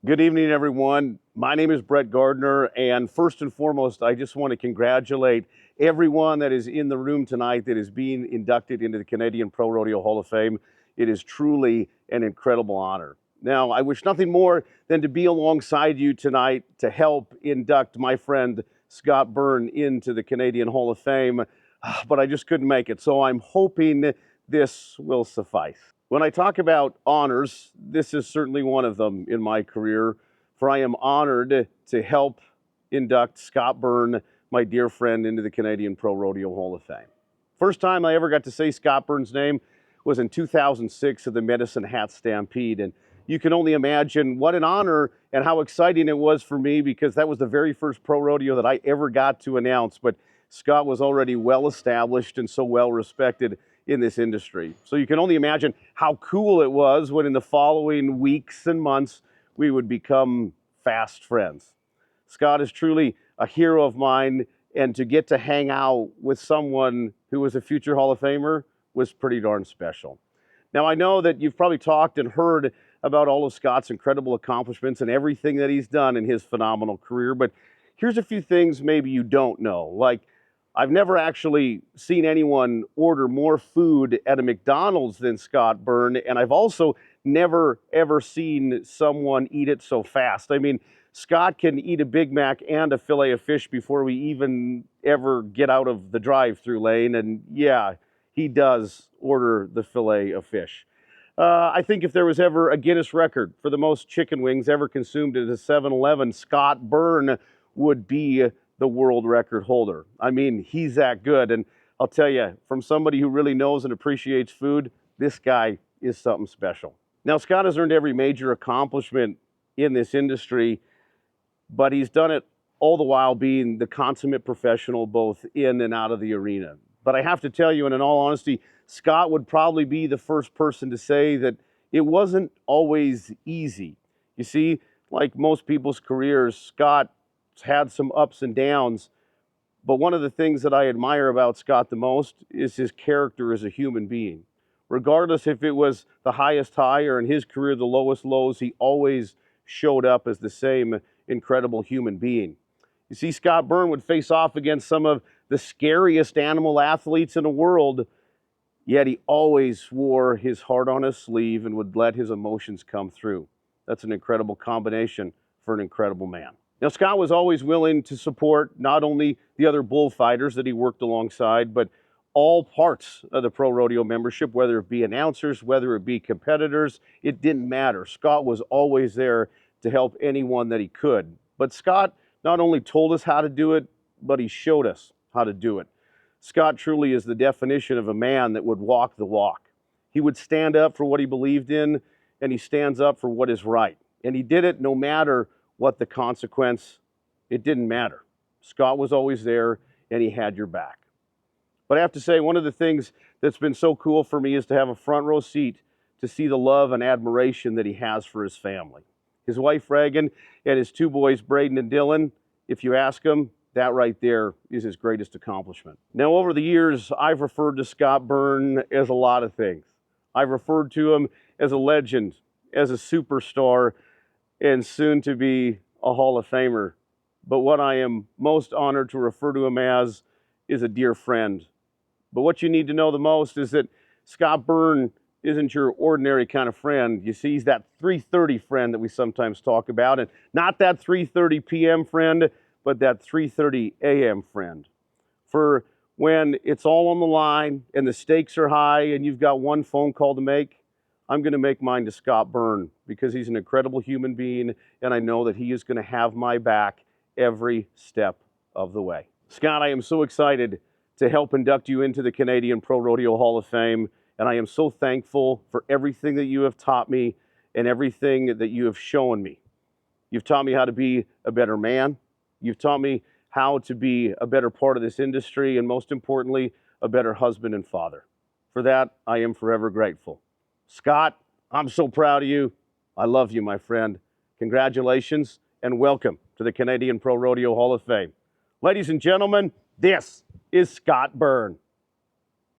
Good evening, everyone. My name is Gardiner, and first and foremost, I just want to congratulate everyone that is in the room tonight that is being inducted into the Canadian Pro Rodeo Hall of Fame. It is truly an incredible honor. Now, I wish nothing more than to be alongside you tonight to help induct my friend Scott Byrne into the Canadian Hall of Fame, but I just couldn't make it, so I'm hoping this will suffice. When I talk about honors, this is certainly one of them in my career, for I am honored to help induct Scott Byrne, my dear friend, into the Canadian Pro Rodeo Hall of Fame. First time I ever got to say Scott Byrne's name was in 2006 at the Medicine Hat Stampede, and you can only imagine what an honor and how exciting it was for me, because that was the very first pro rodeo that I ever got to announce. But Scott was already well established and so well respected in this industry. So you can only imagine how cool it was when in the following weeks and months we would become fast friends. Scott is truly a hero of mine, and to get to hang out with someone who was a future Hall of Famer was pretty darn special. Now, I know that you've probably talked and heard about all of Scott's incredible accomplishments and everything that he's done in his phenomenal career, but here's a few things maybe you don't know. Like, I've never actually seen anyone order more food at a McDonald's than Scott Byrne, and I've also never ever seen someone eat it so fast. I mean, Scott can eat a Big Mac and a fillet of fish before we even ever get out of the drive-through lane, and yeah, he does order the fillet of fish. I think if there was ever a Guinness record for the most chicken wings ever consumed at a 7-Eleven, Scott Byrne would be the world record holder. I mean, he's that good. And I'll tell you, from somebody who really knows and appreciates food, this guy is something special. Now, Scott has earned every major accomplishment in this industry, but he's done it all the while being the consummate professional both in and out of the arena. But I have to tell you, and in all honesty, Scott would probably be the first person to say that it wasn't always easy. You see, like most people's careers, Scott had some ups and downs, but one of the things that I admire about Scott the most is his character as a human being. Regardless if it was the highest high or in his career the lowest lows, he always showed up as the same incredible human being. You see, Scott Byrne would face off against some of the scariest animal athletes in the world, yet he always wore his heart on his sleeve and would let his emotions come through. That's an incredible combination for an incredible man. Now, Scott was always willing to support not only the other bullfighters that he worked alongside, but all parts of the pro rodeo membership, whether it be announcers, whether it be competitors, it didn't matter. Scott was always there to help anyone that he could. But Scott not only told us how to do it, but he showed us how to do it. Scott truly is the definition of a man that would walk the walk. He would stand up for what he believed in, and he stands up for what is right. And he did it no matter what the consequence. It didn't matter. Scott was always there, and he had your back. But I have to say, one of the things that's been so cool for me is to have a front row seat to see the love and admiration that he has for his family. His wife, Reagan, and his two boys, Braden and Dylan, if you ask them, that right there is his greatest accomplishment. Now, over the years, I've referred to Scott Byrne as a lot of things. I've referred to him as a legend, as a superstar, and soon to be a Hall of Famer. But what I am most honored to refer to him as is a dear friend. But what you need to know the most is that Scott Byrne isn't your ordinary kind of friend. You see, he's that 3:30 friend that we sometimes talk about, and not that 3:30 p.m. friend, but that 3:30 a.m. friend. For when it's all on the line and the stakes are high and you've got one phone call to make, I'm going to make mine to Scott Byrne, because he's an incredible human being, and I know that he is going to have my back every step of the way. Scott, I am so excited to help induct you into the Canadian Pro Rodeo Hall of Fame, and I am so thankful for everything that you have taught me and everything that you have shown me. You've taught me how to be a better man. You've taught me how to be a better part of this industry, and most importantly, a better husband and father. For that, I am forever grateful. Scott, I'm so proud of you. I love you, my friend. Congratulations and welcome to the Canadian Pro Rodeo Hall of Fame. Ladies and gentlemen, this is Scott Byrne.